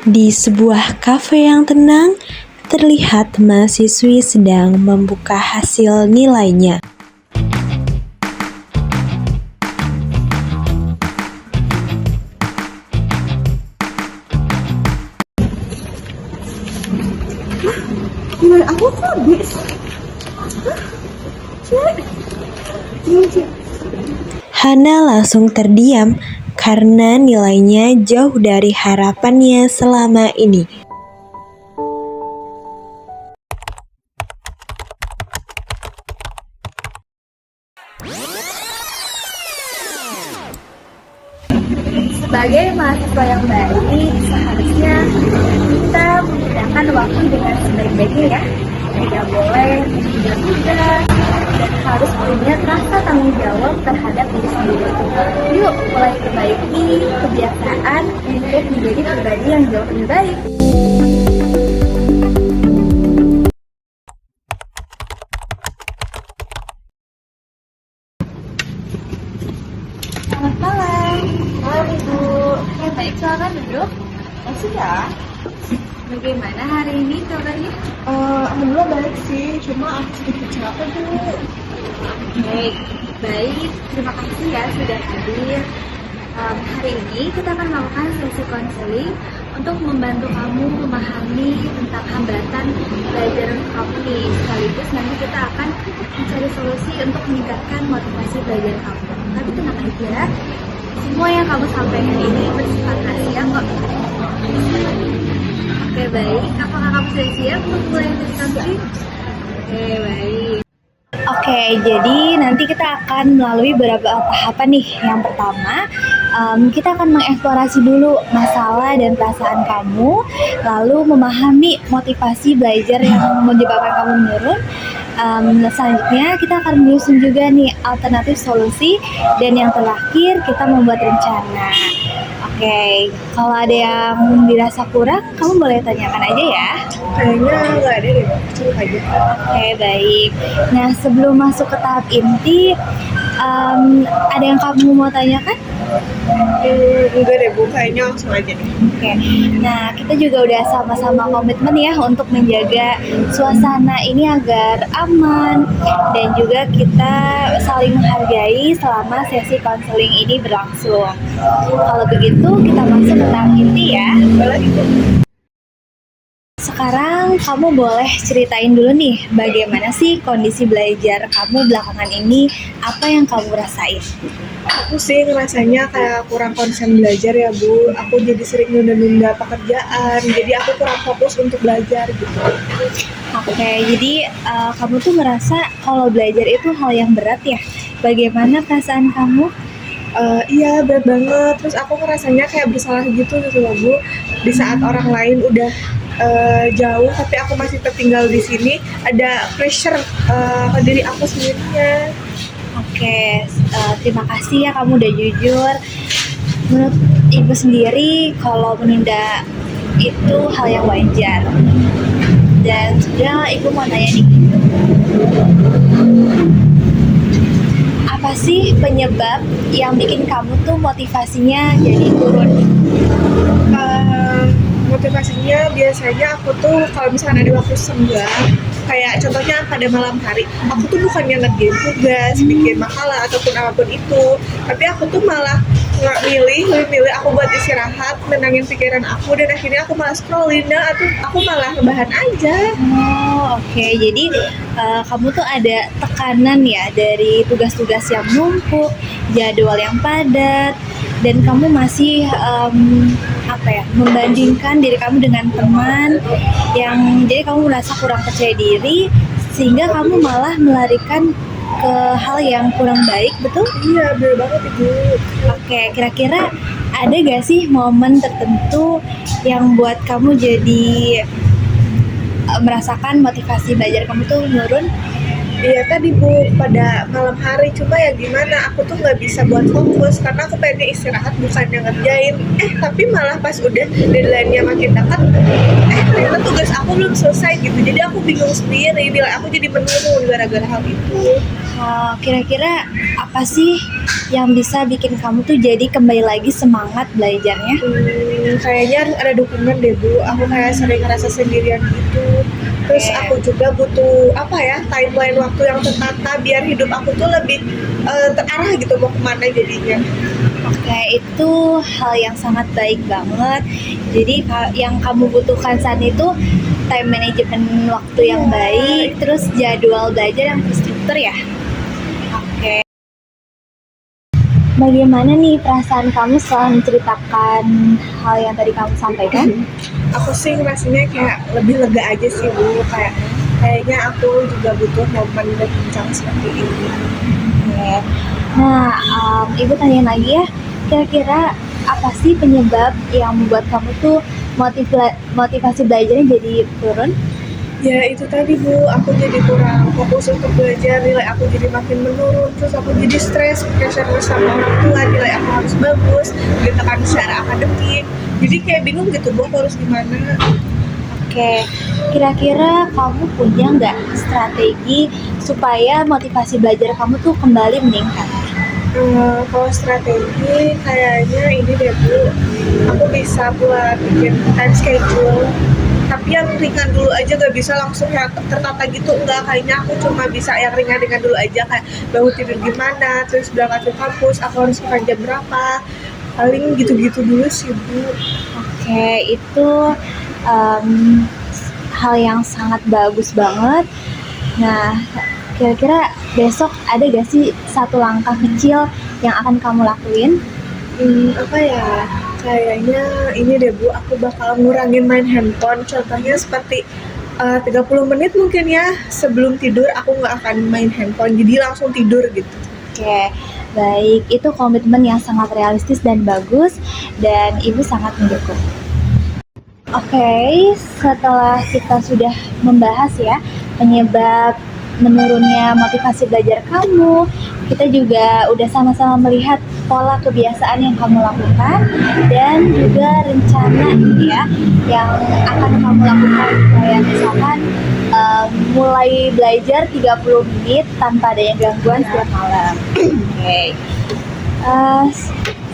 Di sebuah kafe yang tenang, terlihat mahasiswi sedang membuka hasil nilainya. Nilai aku kok habis? Hana langsung terdiam karena nilainya jauh dari harapannya selama ini. Sebagai mahasiswa yang baik, seharusnya kita menggunakan waktu dengan sebaik-baiknya ya. Tidak boleh menunda-nunda dan harus punya rasa tanggung jawab terhadap diri sendiri. Yuk, mulai perbaiki kebiasaan untuk menjadi pribadi yang jauh lebih baik. Selamat malam. Malam Ibu. Baik, silakan duduk. Masih ya? Bagaimana hari ini kabarnya? Alhamdulillah baik sih, cuma aku sedikit capek dulu. Baik. Terima kasih ya sudah hadir. Hari ini kita akan melakukan sesi konseling untuk membantu kamu memahami tentang hambatan belajar kamu nih. Sekaligus nanti kita akan mencari solusi untuk meningkatkan motivasi belajar kamu. Tapi tenang aja, semua yang kamu sampaikan ini bersifat rahasia kok. Oke, baik. Apakah kamu sudah siap untuk mulai sesi konseling? Oke, baik. Oke, jadi nanti kita akan melalui beberapa tahapan nih. Yang pertama, kita akan mengeksplorasi dulu masalah dan perasaan kamu, lalu memahami motivasi belajar yang menyebabkan kamu menurun. Selanjutnya kita akan menyusun juga nih alternatif solusi, dan yang terakhir kita membuat rencana. Oke, kalau ada yang dirasa kurang, kamu boleh tanyakan aja ya. Kayaknya nggak ada deh, cukup aja. Oke, baik. Nah, sebelum masuk ke tahap inti, ada yang kamu mau tanyakan? Enggak deh Bu, kayaknya langsung aja deh. Oke. Nah, kita juga udah sama-sama komitmen ya untuk menjaga suasana ini agar aman, dan juga kita saling menghargai selama sesi konseling ini berlangsung. Kalau begitu, kita masuk ke tahap inti ya. Boleh itu. Sekarang kamu boleh ceritain dulu nih, bagaimana sih kondisi belajar kamu belakangan ini, apa yang kamu rasain? Aku sih ngerasanya kayak kurang konsen belajar ya Bu. Aku jadi sering nunda-nunda pekerjaan, jadi aku kurang fokus untuk belajar gitu. Oke, jadi kamu tuh merasa kalau belajar itu hal yang berat ya? Bagaimana perasaan kamu? Iya berat banget, terus aku ngerasanya kayak bersalah gitu loh Bu. Di saat orang lain udah jauh tapi aku masih tertinggal di sini, ada pressure ke diri aku sendirinya. Oke, terima kasih ya kamu udah jujur. Menurut Ibu sendiri, kalau menunda itu hal yang wajar. Dan sebenarnya Ibu mau nanya nih, apa sih penyebab yang bikin kamu tuh motivasinya jadi turun? Motivasinya biasanya aku tuh kalau misalkan ada waktu senggang, kayak contohnya pada malam hari, aku tuh bukannya ngerjain tugas, bikin makalah ataupun apapun itu, tapi aku tuh malah nggak milih aku buat istirahat, menenangin pikiran aku, dan akhirnya aku malah scrolling, dan aku malah rebahan aja. Oh, oke. Jadi kamu tuh ada tekanan ya dari tugas-tugas yang numpuk, jadwal yang padat, dan kamu masih membandingkan diri kamu dengan teman, yang jadi kamu merasa kurang percaya diri, sehingga kamu malah melarikan ke hal yang kurang baik, betul? Iya, bener banget Ibu. Oke, kira-kira ada gak sih momen tertentu yang buat kamu jadi merasakan motivasi belajar kamu tuh menurun? Iya tadi Bu, pada malam hari, cuma ya gimana, aku tuh nggak bisa buat fokus karena aku pengen istirahat bukannya ngerjain. Tapi malah pas udah deadline-nya makin dekat, ternyata tugas aku belum selesai gitu. Jadi aku bingung sendiri, nilai aku jadi menurun gara-gara hal itu. Kira-kira apa sih yang bisa bikin kamu tuh jadi kembali lagi semangat belajarnya? Kayaknya harus ada dukungan deh Bu. Aku kayak sering ngerasa sendirian gitu. Terus aku juga butuh timeline waktu yang tertata biar hidup aku tuh lebih terarah gitu mau kemana jadinya. Oke, itu hal yang sangat baik banget. Jadi yang kamu butuhkan saat itu time management waktu yang baik, terus jadwal belajar yang terstruktur ya. Oke. Bagaimana nih perasaan kamu setelah menceritakan hal yang tadi kamu sampaikan? Aku sih rasanya kayak lebih lega aja sih Bu. Kayaknya aku juga butuh momen berbincang seperti ini. Oke. Nah, Ibu tanya lagi ya, kira-kira apa sih penyebab yang membuat kamu tuh motivasi belajarnya jadi turun? Ya itu tadi Bu, aku jadi kurang fokus untuk belajar, nilai aku jadi makin menurun, terus aku jadi stres, pressure sama orang tua, nilai aku harus bagus, ditekan secara akademik, jadi kayak bingung gitu Bu, aku harus gimana. Oke, kira-kira kamu punya nggak strategi supaya motivasi belajar kamu tuh kembali meningkat? Kalau strategi kayaknya ini deh Bu, aku bisa buat bikin time schedule, tapi yang ringan dulu aja, gak bisa langsung yang tertata gitu, enggak. Kayaknya aku cuma bisa yang ringan-ringan dulu aja, kayak bangun tidur gimana, terus berangkat ke kampus aku harus makan jam berapa, paling gitu-gitu dulu sih Bu. Oke, itu hal yang sangat bagus banget. Nah, kira-kira besok ada gak sih satu langkah kecil yang akan kamu lakuin? Kayaknya ini deh Bu, aku bakal ngurangin main handphone. Contohnya seperti 30 menit mungkin ya sebelum tidur aku nggak akan main handphone, jadi langsung tidur gitu. Oke, baik. Itu komitmen yang sangat realistis dan bagus, dan Ibu sangat mendukung. Oke, setelah kita sudah membahas ya penyebab menurunnya motivasi belajar kamu, kita juga udah sama-sama melihat pola kebiasaan yang kamu lakukan dan juga rencana ya yang akan kamu lakukan, kayak misalkan mulai belajar 30 menit tanpa adanya gangguan setiap malam. Oke.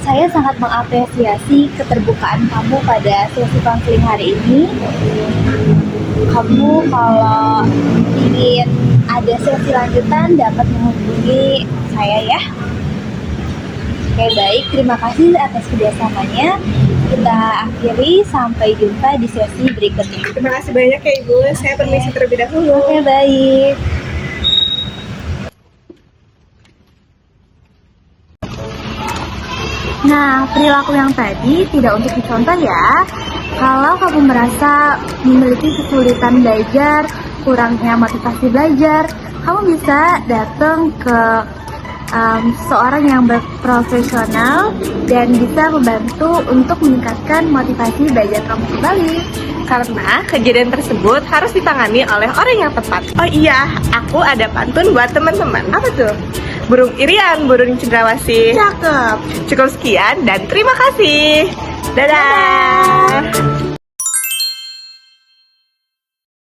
Saya sangat mengapresiasi keterbukaan kamu pada sesi konseling hari ini. Kamu kalau ingin ada sesi lanjutan dapat menghubungi saya ya. Oke, baik. Terima kasih atas kerjasamanya. Kita akhiri, sampai jumpa di sesi berikutnya. Terima kasih banyak ya Ibu. Saya permisi terlebih dahulu. Oke, baik. Nah, perilaku yang tadi tidak untuk dicontoh ya. Kalau kamu merasa memiliki kesulitan belajar, kurangnya motivasi belajar, kamu bisa datang ke seorang yang berprofesional dan bisa membantu untuk meningkatkan motivasi belajar kamu kembali. Karena kejadian tersebut harus ditangani oleh orang yang tepat. Oh iya, aku ada pantun buat teman-teman. Apa tuh? Burung irian, burung cendrawasih. Cakep. Cukup sekian dan terima kasih. Dadah.